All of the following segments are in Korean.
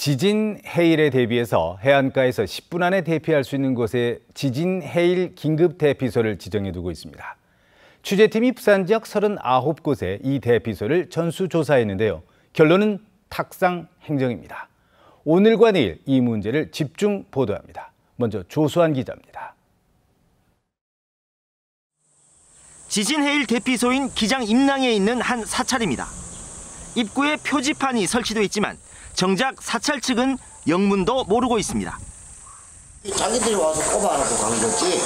지진 해일에 대비해서 해안가에서 10분 안에 대피할 수 있는 곳에 지진 해일 긴급 대피소를 지정해 두고 있습니다. 취재팀이 부산 지역 39곳에 이 대피소를 전수조사했는데요. 결론은 탁상 행정입니다. 오늘과 내일 이 문제를 집중 보도합니다. 먼저 조수환 기자입니다. 지진 해일 대피소인 기장 임랑에 있는 한 사찰입니다. 입구에 표지판이 설치돼 있지만 정작 사찰 측은 영문도 모르고 있습니다. 자기들이 와서 꼽아놓고 간 거지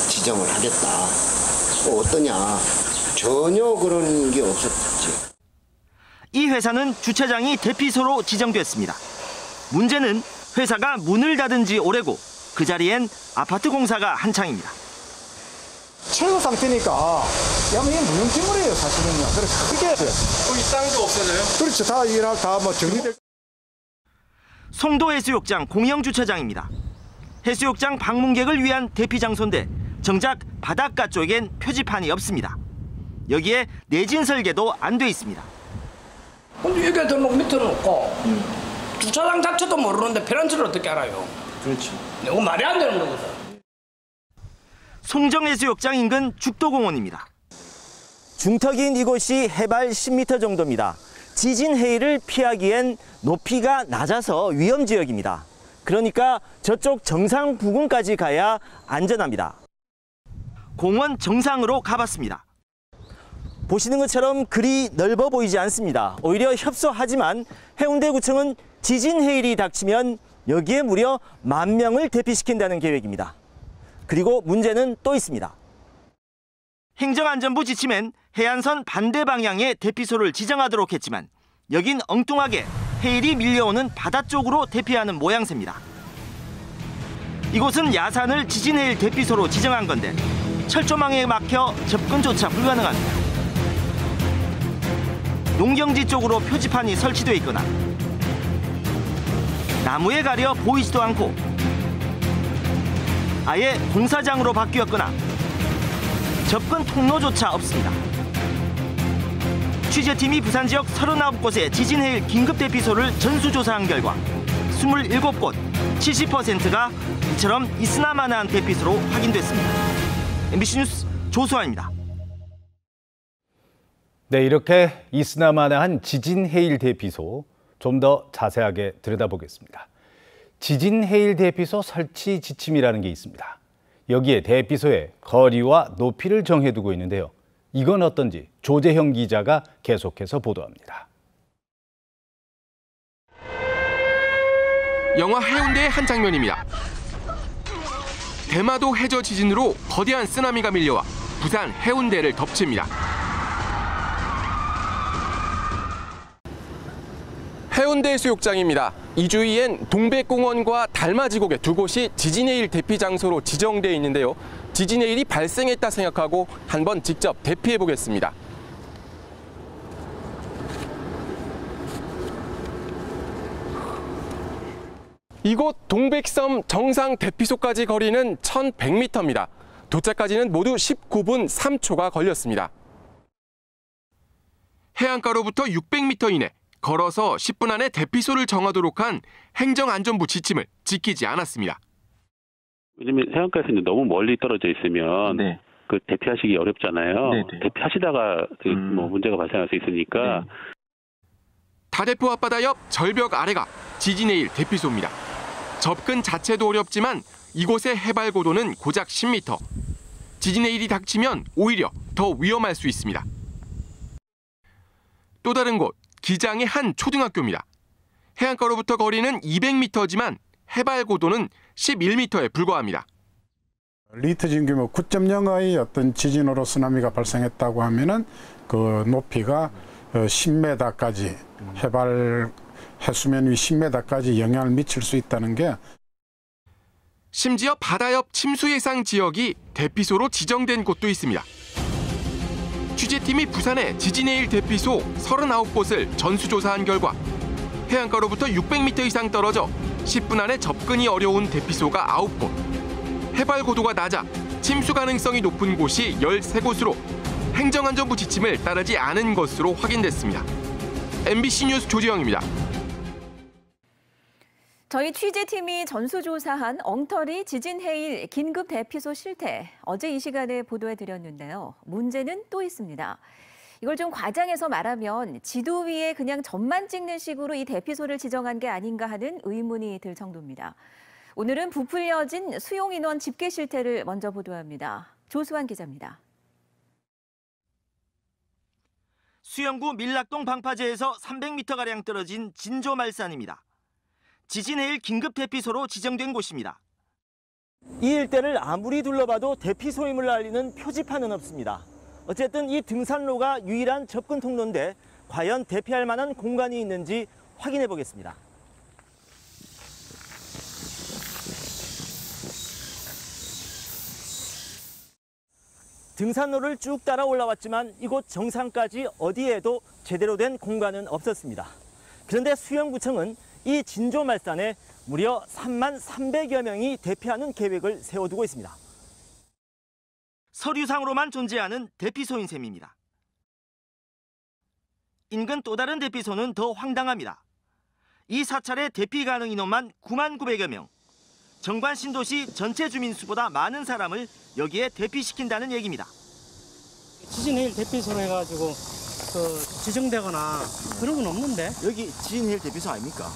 지정을 하겠다. 어떠냐. 전혀 그런 게 없었지. 이 회사는 주차장이 대피소로 지정됐습니다. 문제는 회사가 문을 닫은 지 오래고 그 자리엔 아파트 공사가 한창입니다. 최고 상태니까 야면 이게 무용지물이에요 사실은요. 그래서 크게 거기 땅도 없어져요? 그렇죠. 다 일하고 다 뭐 정리될. 송도 해수욕장 공영 주차장입니다. 해수욕장 방문객을 위한 대피 장소인데 정작 바닷가 쪽엔 표지판이 없습니다. 여기에 내진 설계도 안 돼 있습니다. 근데 이게 등록 밑에는 없고 주차장 자체도 모르는데 페런치를 어떻게 알아요? 그렇지. 이거 말이 안 되는 거거든. 송정해수욕장 인근 죽도공원입니다. 중턱인 이곳이 해발 10m 정도입니다. 지진 해일을 피하기엔 높이가 낮아서 위험 지역입니다. 그러니까 저쪽 정상 부근까지 가야 안전합니다. 공원 정상으로 가봤습니다. 보시는 것처럼 그리 넓어 보이지 않습니다. 오히려 협소하지만 해운대구청은 지진 해일이 닥치면 여기에 무려 10,000명을 대피시킨다는 계획입니다. 그리고 문제는 또 있습니다. 행정안전부 지침엔 해안선 반대 방향에 대피소를 지정하도록 했지만 여긴 엉뚱하게 해일이 밀려오는 바다 쪽으로 대피하는 모양새입니다. 이곳은 야산을 지진 해일 대피소로 지정한 건데 철조망에 막혀 접근조차 불가능합니다. 농경지 쪽으로 표지판이 설치돼 있거나 나무에 가려 보이지도 않고 아예 공사장으로 바뀌었거나 접근 통로조차 없습니다. 취재팀이 부산 지역 39곳의 지진 해일 긴급 대피소를 전수조사한 결과 27곳, 70%가 이처럼 있으나마나한 대피소로 확인됐습니다. MBC 뉴스 조수환입니다. 네, 이렇게 있으나마나한 지진 해일 대피소 좀 더 자세하게 들여다보겠습니다. 지진 해일 대피소 설치 지침이라는 게 있습니다. 여기에 대피소의 거리와 높이를 정해두고 있는데요. 이건 어떤지 조재형 기자가 계속해서 보도합니다. 영화 해운대의 한 장면입니다. 대마도 해저 지진으로 거대한 쓰나미가 밀려와 부산 해운대를 덮칩니다. 해운대 해수욕장입니다. 이 주위엔 동백공원과 달맞이곡의 두 곳이 지진 해일 대피 장소로 지정되어 있는데요. 지진 해일이 발생했다 생각하고 한번 직접 대피해 보겠습니다. 이곳 동백섬 정상 대피소까지 거리는 1,100m입니다. 도착까지는 모두 19분 3초가 걸렸습니다. 해안가로부터 600m 이내 걸어서 10분 안에 대피소를 정하도록 한 행정안전부 지침을 지키지 않았습니다. 왜냐면 해안가에서 이제 너무 멀리 떨어져 있으면 네. 그 대피하시기 어렵잖아요. 네네. 대피하시다가 뭐 문제가 발생할 수 있으니까. 네. 다대포 앞바다 옆 절벽 아래가 지진 해일 대피소입니다. 접근 자체도 어렵지만 이곳의 해발 고도는 고작 10m. 지진 해일이 닥치면 오히려 더 위험할 수 있습니다. 또 다른 곳, 기장의 한 초등학교입니다. 해안가로부터 거리는 200m지만 해발 고도는 11m에 불과합니다. 리터 지진 규모 9.0의 어떤 지진으로 쓰나미가 발생했다고 하면은 그 높이가 10m까지 해발 해수면 위 10m까지 영향을 미칠 수 있다는 게. 심지어 바다 옆 침수 예상 지역이 대피소로 지정된 곳도 있습니다. 취재팀이 부산의 지진 해일 대피소 39곳을 전수조사한 결과 해안가로부터 600m 이상 떨어져 10분 안에 접근이 어려운 대피소가 9곳, 해발 고도가 낮아 침수 가능성이 높은 곳이 13곳으로 행정안전부 지침을 따르지 않은 것으로 확인됐습니다. MBC 뉴스 조재영입니다. 저희 취재팀이 전수조사한 엉터리 지진해일 긴급 대피소 실태, 어제 이 시간에 보도해드렸는데요. 문제는 또 있습니다. 이걸 좀 과장해서 말하면 지도 위에 그냥 점만 찍는 식으로 이 대피소를 지정한 게 아닌가 하는 의문이 들 정도입니다. 오늘은 부풀려진 수용인원 집계 실태를 먼저 보도합니다. 조수환 기자입니다. 수영구 밀락동 방파제에서 300m가량 떨어진 진조말산입니다. 지진해일 긴급 대피소로 지정된 곳입니다. 이 일대를 아무리 둘러봐도 대피소임을 알리는 표지판은 없습니다. 어쨌든 이 등산로가 유일한 접근 통로인데 과연 대피할 만한 공간이 있는지 확인해 보겠습니다. 등산로를 쭉 따라 올라왔지만 이곳 정상까지 어디에도 제대로 된 공간은 없었습니다. 그런데 수영구청은 이 진조말산에 무려 3만 300여 명이 대피하는 계획을 세워두고 있습니다. 서류상으로만 존재하는 대피소인 셈입니다. 인근 또 다른 대피소는 더 황당합니다. 이 사찰의 대피 가능 인원만 9만 900여 명. 정관 신도시 전체 주민 수보다 많은 사람을 여기에 대피시킨다는 얘기입니다. 지진해일 대피소로 해가지고 지정되거나 그런 건 없는데. 여기 지진해일 대피소 아닙니까?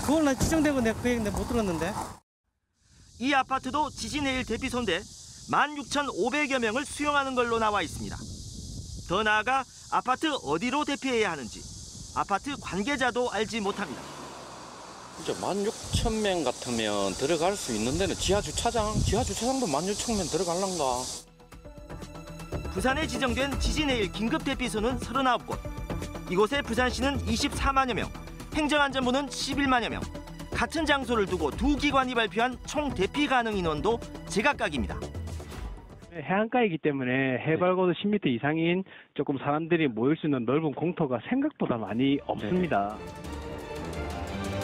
그걸 나 지정되고 내가 그 얘기인데 못 들었는데. 이 아파트도 지진해일 대피소인데 16,500여 명을 수용하는 걸로 나와 있습니다. 더 나아가 아파트 어디로 대피해야 하는지 아파트 관계자도 알지 못합니다. 이제 16,000명 같으면 들어갈 수 있는 데는 지하 주차장도 16,000명 들어갈란가. 부산에 지정된 지진해일 긴급 대피소는 39곳. 이곳에 부산시는 24만여 명, 행정안전부는 11만여 명. 같은 장소를 두고 두 기관이 발표한 총 대피 가능 인원도 제각각입니다. 해안가이기 때문에 해발고도 10m 이상인 조금 사람들이 모일 수 있는 넓은 공터가 생각보다 많이 없습니다.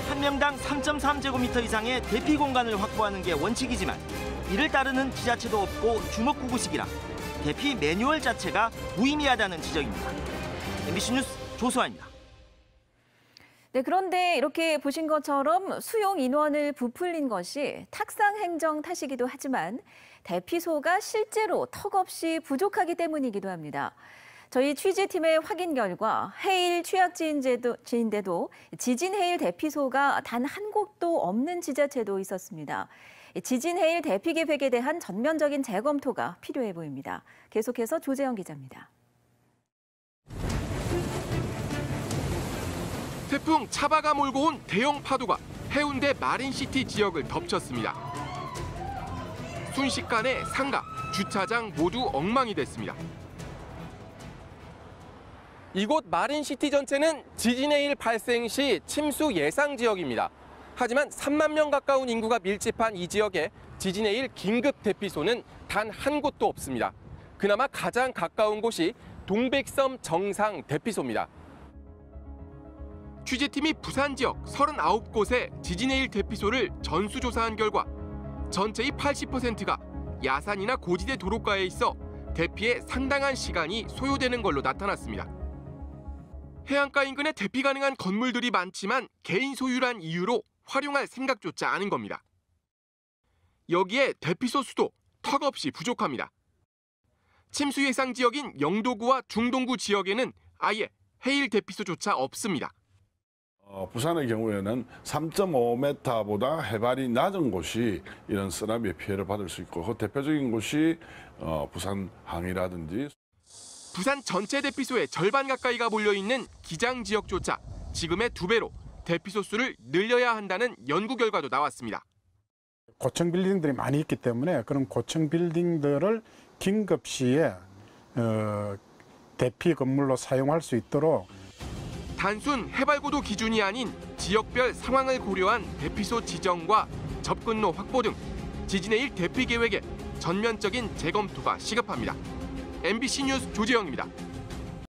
한 명당 3.3제곱미터 이상의 대피 공간을 확보하는 게 원칙이지만 이를 따르는 지자체도 없고 주먹구구식이라 대피 매뉴얼 자체가 무의미하다는 지적입니다. MBC 뉴스 조수아입니다. 네, 그런데 이렇게 보신 것처럼 수용 인원을 부풀린 것이 탁상 행정 탓이기도 하지만 대피소가 실제로 턱없이 부족하기 때문이기도 합니다. 저희 취재팀의 확인 결과 해일 취약지인데도 지진해일 대피소가 단 한 곳도 없는 지자체도 있었습니다. 지진해일 대피 계획에 대한 전면적인 재검토가 필요해 보입니다. 계속해서 조재영 기자입니다. 태풍 차바가 몰고 온 대형 파도가 해운대 마린시티 지역을 덮쳤습니다. 순식간에 상가, 주차장 모두 엉망이 됐습니다. 이곳 마린시티 전체는 지진해일 발생 시 침수 예상 지역입니다. 하지만 3만 명 가까운 인구가 밀집한 이 지역에 지진해일 긴급 대피소는 단 한 곳도 없습니다. 그나마 가장 가까운 곳이 동백섬 정상 대피소입니다. 취재팀이 부산 지역 39곳의 지진해일 대피소를 전수조사한 결과 전체의 80%가 야산이나 고지대 도로가에 있어 대피에 상당한 시간이 소요되는 걸로 나타났습니다. 해안가 인근에 대피 가능한 건물들이 많지만 개인 소유란 이유로 활용할 생각조차 않은 겁니다. 여기에 대피소 수도 턱없이 부족합니다. 침수 예상 지역인 영도구와 중동구 지역에는 아예 해일 대피소조차 없습니다. 부산의 경우에는 3.5m보다 해발이 낮은 곳이 이런 쓰나미의 피해를 받을 수 있고 그 대표적인 곳이 부산 항이라든지 부산 전체 대피소의 절반 가까이가 몰려있는 기장 지역조차 지금의 2배로 대피소 수를 늘려야 한다는 연구 결과도 나왔습니다. 고층 빌딩들이 많이 있기 때문에 그런 고층 빌딩들을 긴급시에 대피 건물로 사용할 수 있도록 단순 해발고도 기준이 아닌 지역별 상황을 고려한 대피소 지정과 접근로 확보 등 지진해일 대피 계획에 전면적인 재검토가 시급합니다. MBC 뉴스 조재영입니다.